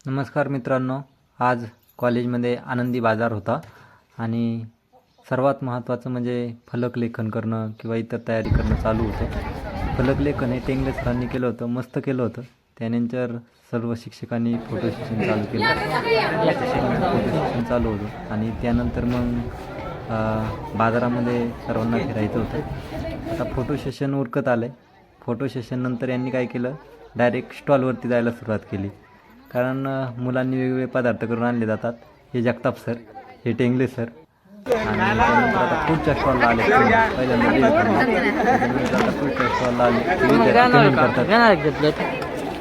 नमस्कार मित्रांनो, आज कॉलेजमध्ये आनंदी बाजार होता आणि सर्वात महत्त्वाचं म्हणजे फलकलेखन करणं किंवा इतर तयारी करणं चालू होतं. फलकलेखन हे टेंगले सरांनी केलं होतं, मस्त केलं होतं. त्यानंतर सर्व शिक्षकांनी फोटो सेशन चालू केलं. फोटो सेशन चालू होतं आणि त्यानंतर मग बाजारामध्ये सर्वांना फिरायचं होतं. आता फोटो सेशन उरकत आलं आहे. फोटो सेशननंतर यांनी काय केलं, डायरेक्ट स्टॉलवरती जायला सुरुवात केली. कारण मुलांनी वेगवेगळे पदार्थ करून आणले जातात. हे जगताप सर, हे टेंगले सर आणि त्यानंतर आता पुढच्या स्टॉलला आले. पहिल्यांदा आता पुढच्या स्टॉलला आले करतात.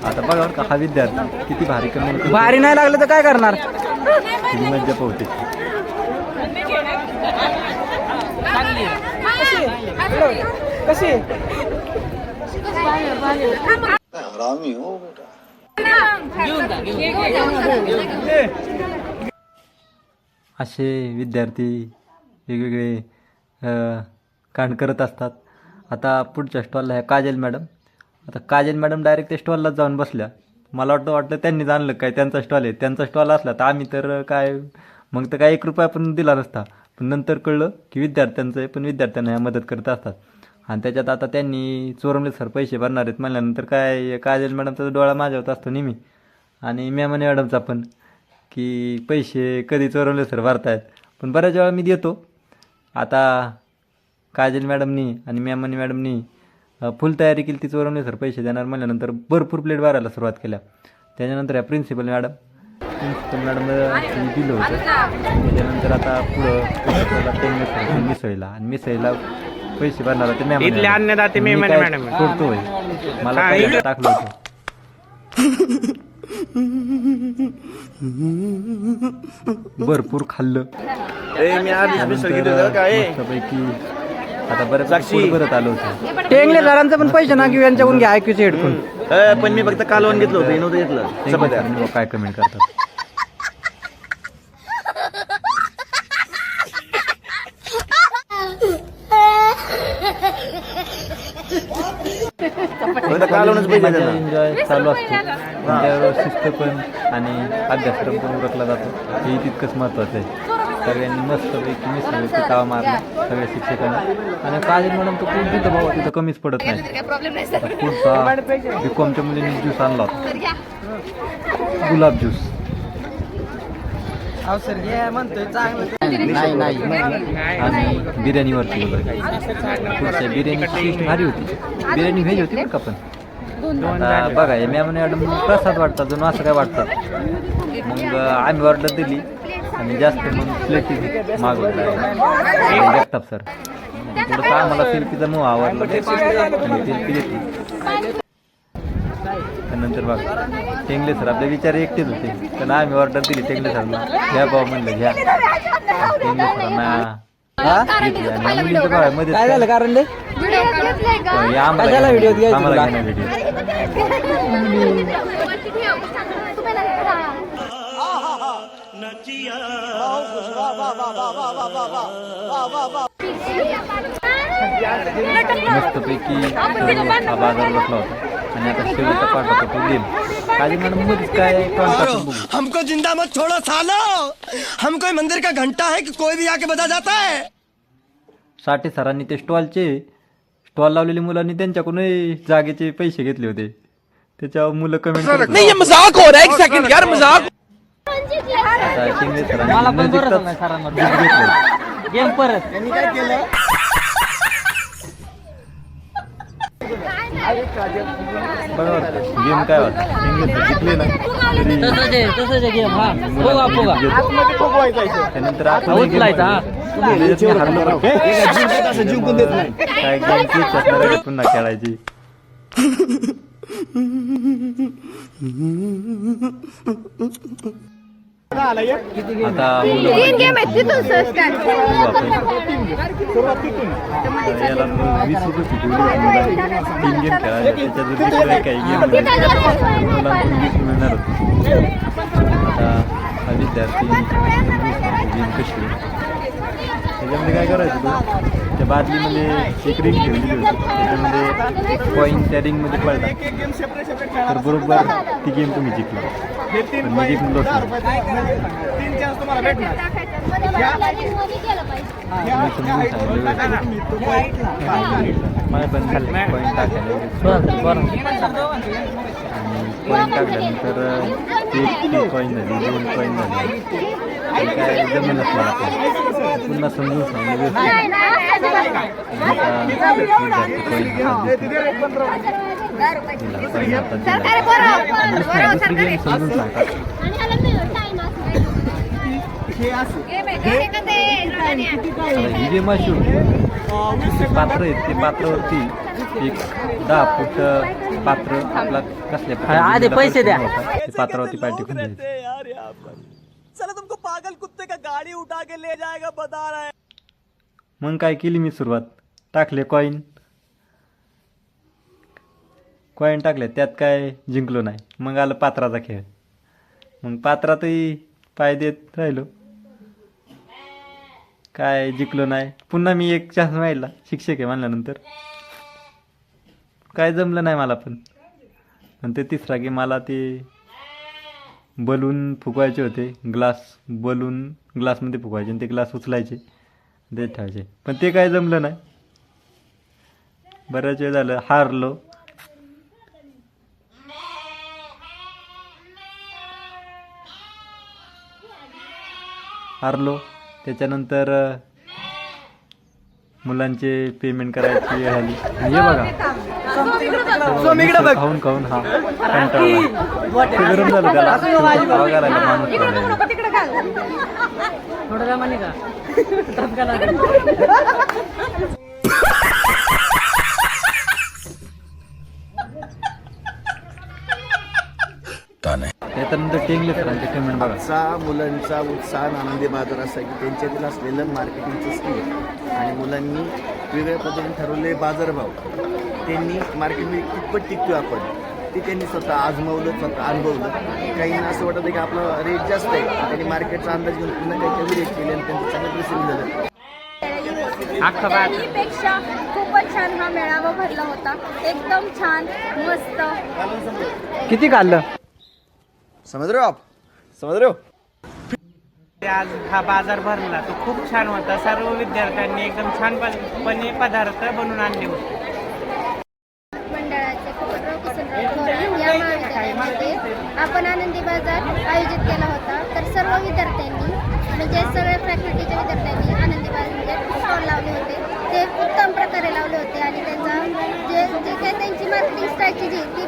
आता बघा का हा विद्यार्थी किती भारी कमी, भारी नाही लागलं तर काय करणार, किती मज्जा पोहते. कशी हरामी हो बेटा. असे विद्यार्थी वेगवेगळे कांड करत असतात. आता पुढच्या स्टॉलला ह्या काजल मॅडम. आता काजल मॅडम डायरेक्ट त्या स्टॉललाच जाऊन बसल्या. मला वाटतं त्यांनी जाणलं काय त्यांचा स्टॉल आहे. त्यांचा स्टॉल असला तर आम्ही तर काय मग तर काय 1 रुपया पण दिला नसता. पण नंतर कळलं की विद्यार्थ्यांचं आहे, पण विद्यार्थ्यांना ह्या मदत करत असतात. आणि त्याच्यात आता त्यांनी चोरमले सर पैसे भरणार आहेत म्हणल्यानंतर काय काजल मॅडमचा डोळा माझ्यावर असतो नेहमी आणि मेमने मॅडमचा पण, की पैसे कधी चोरमले सर भरतायत. पण बऱ्याच वेळा मी देतो. आता काजल मॅडमनी आणि मेमने मॅडमनी फुल तयारी केली. ती चोरमले सर पैसे देणार म्हणल्यानंतर भरपूर प्लेट भरायला सुरुवात केल्या. त्याच्यानंतर या प्रिन्सिपल मॅडमला दिलं होतं. त्याच्यानंतर आता पुढं मिसळीला आणि मिसळीला पैसे भरणार ते मॅम सोडतोय. मला टाकलं होतं. भरपूर खाल्लं मस्तपैकी. आता बऱ्याच परत आलो होतं. टेंगले सरांचं पण पैसे ना घेऊ, यांच्याकडून घ्या ऐकूचे हेडफोन. पण मी फक्त कालवण घेतलं होतं, नव्हतं घेतलं. काय कमेंट करतात. एन्जॉय चालू असतो. त्यावर शिस्त पण आणि अभ्यासक्रम पण उरकला जातो. हे तितकंच महत्त्वाचं आहे. सगळ्यांनी मस्तपैकी मिसळीवरती तावा मारला सगळ्या शिक्षकांनी. आणि काजल मॅडम तर खूप तिथं भाऊ तिथं कमीच पडत नाही. पुढचा बीकॉमच्या मुलींनी ज्यूस आणला होता, गुलाब ज्यूस. आणि बिर्याणीवरती वगैरे पुढच्या बिर्याणीची टेस्ट भारी होती. बिर्याणी व्हेज होती बरं का. पण आता बघा हे मॅम मॅडम प्रसाद वाटतात जणू असं काय वाटतात. मग आम्ही ऑर्डर दिली आणि जास्त मग प्लेटी मागवलं जगताप सर. थोडंसं आम्हाला सेल्फीचा मोह आवडला आणि सेल्फी घेतली. त्यानंतर बघा टेंगले सर आपले विचार एकटेच होते, पण आम्ही ऑर्डर दिली टेंगले सरला. घ्या भाऊ म्हणलं घ्या. टेंगले सरांना मध्ये काय झालं कारण आम्हाला व्हिडिओ मस्तपैकी हा बाजार बसला होता आणि आता शेवटचा पाठ होता तो देईल. काली मॅडम मध्येच काय हमको जिंदा मत छोड़ो सालो, हम कोई मंदिर का घंटा है कि कोई भी आके बजा जाता है. साठे सरांनी ते स्टॉल लावलेली मुलांनी त्यांच्याकडून जागेचे पैसे घेतले होते. त्याच्यावर मुलं कमेंट नहीं ये मजाक हो रहा है, एक सेकंड यार मजाक. गेम परत गेम काय होता जिंकले ना त्यानंतर पुन्हा खेळायची. आता तीन गेम आहेत तिथून याला 20 रुपये फिटवली. 3 गेम खेळायला त्याच्यात दुसरे काही गेम मुलांकडून 20 मिळणार होते. आता हा विद्यार्थी गेम कशी त्याच्यामध्ये काय करायचं तू त्या बादलीमध्ये एक रिंग ठेवलेली होती. त्याच्यामध्ये कॉईन त्या रिंगमध्ये पडला तर बरोबर ती गेम तुम्ही जिंकला. पण मी जिंकलोच नाही. मी समजून सांगितलं मला पण कॉईन टाकायला आणि कॉईन टाकल्यानंतर ती कॉईन झाली 2 कॉईन झाली आणि काय जमेलच मला पण पुन्हा समजून सांगितलं दुसरी गेम समजून सांगतात ही गेम अशी होती पात्र आहेत ते पात्रावरती एक 10 फूट पात्र आपला कसल्या आधी पैसे द्या. ते पात्रावरती पाय टिकून द्यायचे. चलो तुमको पागल कुत्ते का गाड़ी उठा के ले जाएगा बता रहा है. मग काय केली मी सुरुवात टाकले कॉईन टाकले त्यात काय जिंकलो नाही. मग आलं पात्राचा खेळ. मग पात्रातही पाय देत राहिलो काय जिंकलो नाही. पुन्हा मी एक चान्स माहिला शिक्षक आहे म्हणल्यानंतर काय जमलं नाही मला पण ते तिसरा गेम मला ते बलून फुकवायचे होते. ग्लासमध्ये फुकवायचे आणि ते ग्लास उचलायचे ते ठेवायचे पण ते काय जमलं नाही. बऱ्याच वेळ झालं हारलो. त्याच्यानंतर मुलांचे पेमेंट करायची वेळ आली. हे बघा खाऊन हा कंटाळला. ते गरम झालं त्याला खावा घालायला माणूस ठेवलाय. थोडं जमाने का त्याच्यानंतर टेंगले सरांचे पेमेंट बघा. आजचा मुलांचा उत्साह आणि आनंदी बाजार असा की त्यांच्यातील असलेलं मार्केटिंगचं स्किल आणि मुलांनी वेगळ्या पद्धतीने ठरवले बाजारभाव त्यांनी मार्केटमध्ये कितपत टिकतो आपण ते त्यांनी स्वतः आजमावलं, स्वतः अनुभवलं. काहींना असं वाटतं की आपला रेट जास्त आहे त्यांनी मार्केटचा अंदाज घेऊन पुन्हा काही कमी रेट केले आणि त्यांचं चांगलं प्रसिद्ध झालं. पेक्षा खूपच छान हा मेळावा भरला होता. एकदम छान मस्त. किती खाल्लं? समझ रहे हो आप? समझ रहे हो? आज हा बाजार भरला तो खूप छान होता. सर्व विद्यार्थ्यांनी एकदम छानपणे पदार्थ बनवून आणले होते. मंडळाचे या महाविद्यालयामध्ये आपण आनंदी बाजार आयोजित केला होता. तर सर्व विद्यार्थ्यांनी म्हणजे सर्व फॅकल्टीच्या विद्यार्थ्यांनी आनंदी बाजारमध्ये स्टॉल लावले होते. ते उत्तम प्रकारे लावले होते आणि त्यांचा जे काही त्यांची मार्केटिंग स्ट्रॅटेजी ती